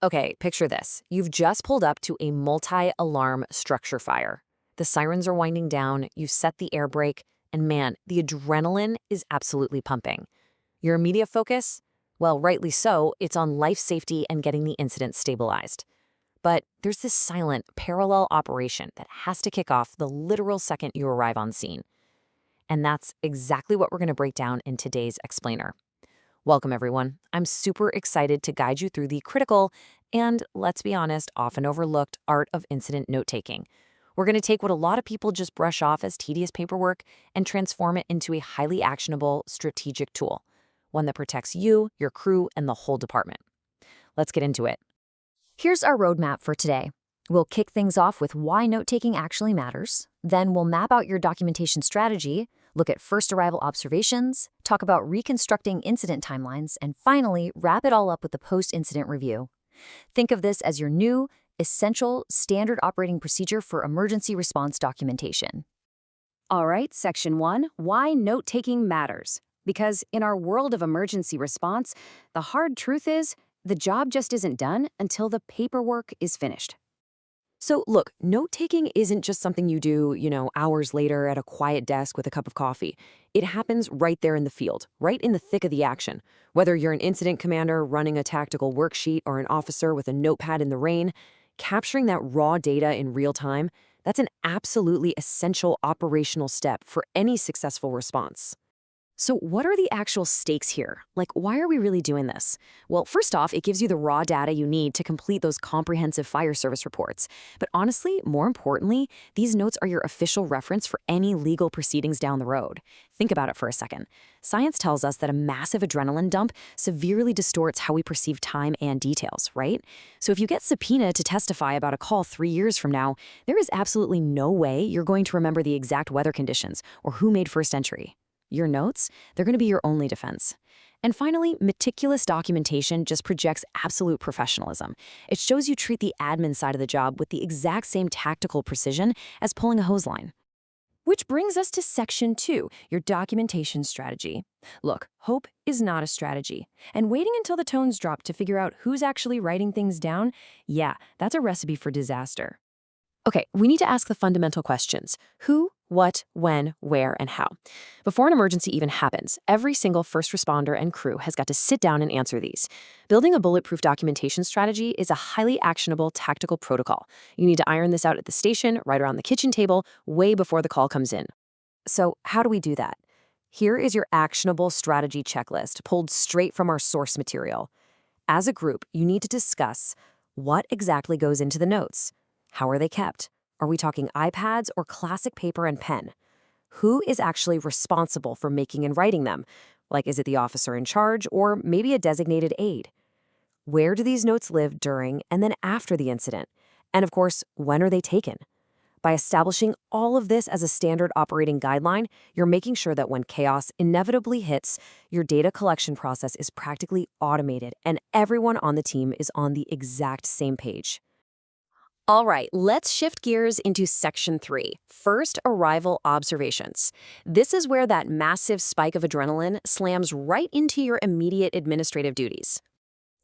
Okay, picture this. You've just pulled up to a multi-alarm structure fire. The sirens are winding down, you've set the air brake, and man, the adrenaline is absolutely pumping. Your immediate focus? Well, rightly so, it's on life safety and getting the incident stabilized. But there's this silent, parallel operation that has to kick off the literal second you arrive on scene. And that's exactly what we're going to break down in today's explainer. Welcome, everyone. I'm super excited to guide you through the critical and, let's be honest, often overlooked art of incident note-taking. We're going to take what a lot of people just brush off as tedious paperwork and transform it into a highly actionable, strategic tool, one that protects you, your crew, and the whole department. Let's get into it. Here's our roadmap for today. We'll kick things off with why note-taking actually matters. Then we'll map out your documentation strategy, look at first arrival observations, talk about reconstructing incident timelines, and finally, wrap it all up with the post-incident review. Think of this as your new, essential, standard operating procedure for emergency response documentation. All right, Section 1, why note-taking matters. Because in our world of emergency response, the hard truth is, the job just isn't done until the paperwork is finished. So look, note-taking isn't just something you do, hours later at a quiet desk with a cup of coffee. It happens right there in the field, right in the thick of the action. Whether you're an incident commander running a tactical worksheet or an officer with a notepad in the rain, capturing that raw data in real time, that's an absolutely essential operational step for any successful response. So what are the actual stakes here? Like, why are we really doing this? Well, first off, it gives you the raw data you need to complete those comprehensive fire service reports. But honestly, more importantly, these notes are your official reference for any legal proceedings down the road. Think about it for a second. Science tells us that a massive adrenaline dump severely distorts how we perceive time and details, right? So if you get subpoenaed to testify about a call 3 years from now, there is absolutely no way you're going to remember the exact weather conditions or who made first entry. Your notes, they're going to be your only defense. And finally, meticulous documentation just projects absolute professionalism. It shows you treat the admin side of the job with the exact same tactical precision as pulling a hose line. Which brings us to Section 2, your documentation strategy. Look, hope is not a strategy. And waiting until the tones drop to figure out who's actually writing things down, yeah, that's a recipe for disaster. Okay, we need to ask the fundamental questions. Who, what, when, where, and how. Before an emergency even happens, every single first responder and crew has got to sit down and answer these. Building a bulletproof documentation strategy is a highly actionable tactical protocol. You need to iron this out at the station, right around the kitchen table, way before the call comes in. So how do we do that? Here is your actionable strategy checklist, pulled straight from our source material. As a group, you need to discuss what exactly goes into the notes. How are they kept? Are we talking iPads or classic paper and pen? Who is actually responsible for making and writing them? Like, is it the officer in charge or maybe a designated aide? Where do these notes live during and then after the incident? And of course, when are they taken? By establishing all of this as a standard operating guideline, you're making sure that when chaos inevitably hits, your data collection process is practically automated and everyone on the team is on the exact same page. All right, let's shift gears into Section 3, first arrival observations. This is where that massive spike of adrenaline slams right into your immediate administrative duties.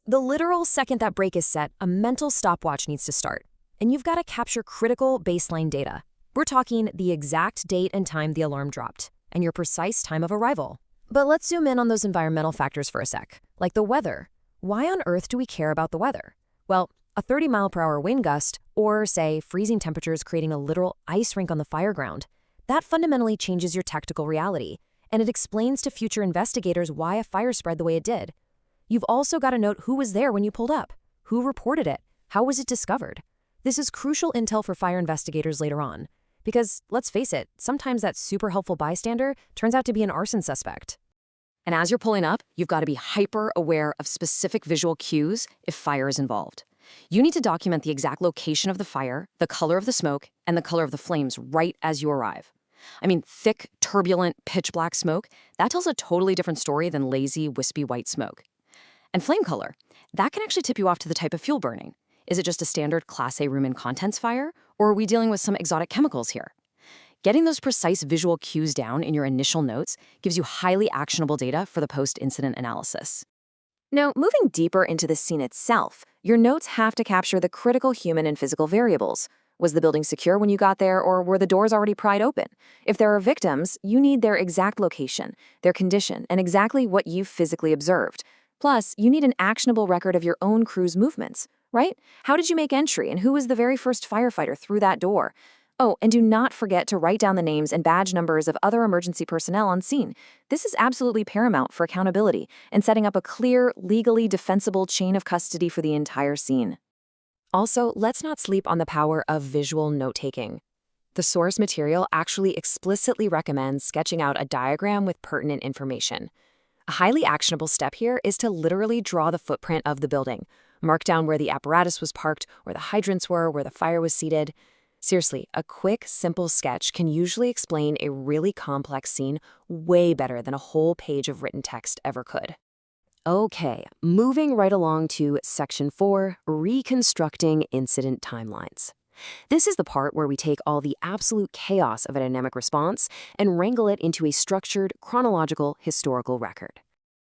The literal second that brake is set, a mental stopwatch needs to start. And you've got to capture critical baseline data. We're talking the exact date and time the alarm dropped, and your precise time of arrival. But let's zoom in on those environmental factors for a sec, like the weather. Why on earth do we care about the weather? Well, a 30-mile-per-hour wind gust, or, say, freezing temperatures creating a literal ice rink on the fire ground, that fundamentally changes your tactical reality, and it explains to future investigators why a fire spread the way it did. You've also got to note who was there when you pulled up, who reported it, how was it discovered. This is crucial intel for fire investigators later on, because, let's face it, sometimes that super helpful bystander turns out to be an arson suspect. And as you're pulling up, you've got to be hyper-aware of specific visual cues if fire is involved. You need to document the exact location of the fire, the color of the smoke, and the color of the flames right as you arrive. I mean, thick, turbulent, pitch-black smoke, that tells a totally different story than lazy, wispy white smoke. And flame color, that can actually tip you off to the type of fuel burning. Is it just a standard Class A room and contents fire, or are we dealing with some exotic chemicals here? Getting those precise visual cues down in your initial notes gives you highly actionable data for the post-incident analysis. Now, moving deeper into the scene itself, your notes have to capture the critical human and physical variables. Was the building secure when you got there, or were the doors already pried open? If there are victims, you need their exact location, their condition, and exactly what you physically observed. Plus, you need an actionable record of your own crew's movements, right? How did you make entry, and who was the very first firefighter through that door? Oh, and do not forget to write down the names and badge numbers of other emergency personnel on scene. This is absolutely paramount for accountability and setting up a clear, legally defensible chain of custody for the entire scene. Also, let's not sleep on the power of visual note-taking. The source material actually explicitly recommends sketching out a diagram with pertinent information. A highly actionable step here is to literally draw the footprint of the building. Mark down where the apparatus was parked, where the hydrants were, where the fire was seated. Seriously, a quick, simple sketch can usually explain a really complex scene way better than a whole page of written text ever could. Okay, moving right along to Section 4, Reconstructing Incident Timelines. This is the part where we take all the absolute chaos of a dynamic response and wrangle it into a structured, chronological, historical record.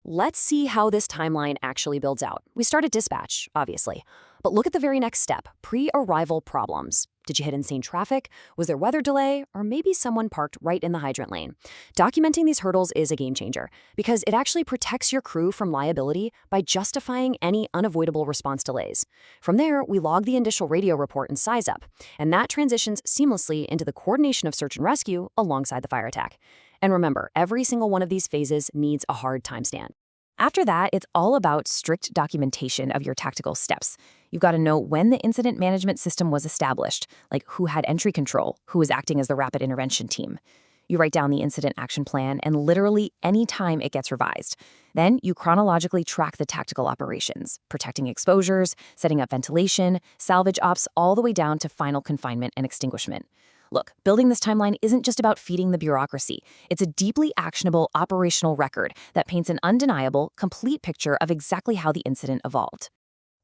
Let's see how this timeline actually builds out. We start at dispatch, obviously. But look at the very next step, pre-arrival problems. Did you hit insane traffic? Was there weather delay? Or maybe someone parked right in the hydrant lane? Documenting these hurdles is a game changer because it actually protects your crew from liability by justifying any unavoidable response delays. From there, we log the initial radio report and size up, and that transitions seamlessly into the coordination of search and rescue alongside the fire attack. And remember, every single one of these phases needs a hard timestamp. After that, it's all about strict documentation of your tactical steps. You've got to know when the incident management system was established, like who had entry control, who was acting as the rapid intervention team. You write down the incident action plan and literally any time it gets revised. Then you chronologically track the tactical operations, protecting exposures, setting up ventilation, salvage ops, all the way down to final confinement and extinguishment. Look, building this timeline isn't just about feeding the bureaucracy. It's a deeply actionable operational record that paints an undeniable, complete picture of exactly how the incident evolved.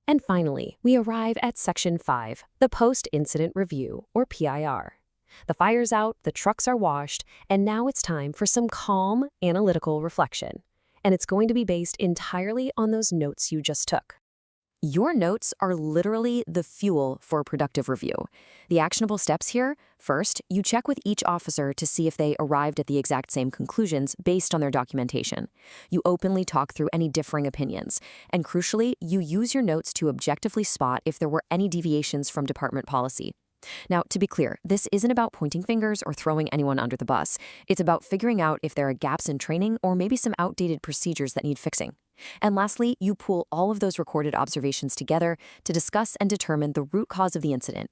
And finally, we arrive at Section 5, the Post-Incident Review, or PIR. The fire's out, the trucks are washed, and now it's time for some calm, analytical reflection. And it's going to be based entirely on those notes you just took. Your notes are literally the fuel for a productive review. The actionable steps here: first, you check with each officer to see if they arrived at the exact same conclusions based on their documentation. You openly talk through any differing opinions. And crucially, you use your notes to objectively spot if there were any deviations from department policy. Now, to be clear, this isn't about pointing fingers or throwing anyone under the bus. It's about figuring out if there are gaps in training or maybe some outdated procedures that need fixing. And lastly, you pool all of those recorded observations together to discuss and determine the root cause of the incident.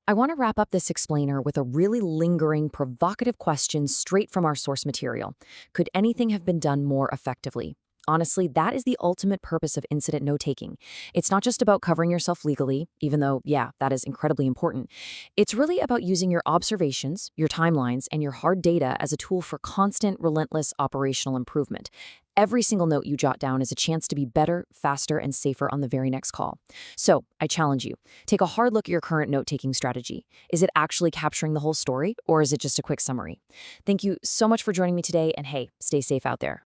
I want to wrap up this explainer with a really lingering, provocative question straight from our source material. Could anything have been done more effectively? Honestly, that is the ultimate purpose of incident note-taking. It's not just about covering yourself legally, even though, yeah, that is incredibly important. It's really about using your observations, your timelines, and your hard data as a tool for constant, relentless operational improvement. Every single note you jot down is a chance to be better, faster, and safer on the very next call. So, I challenge you, take a hard look at your current note-taking strategy. Is it actually capturing the whole story, or is it just a quick summary? Thank you so much for joining me today, and hey, stay safe out there.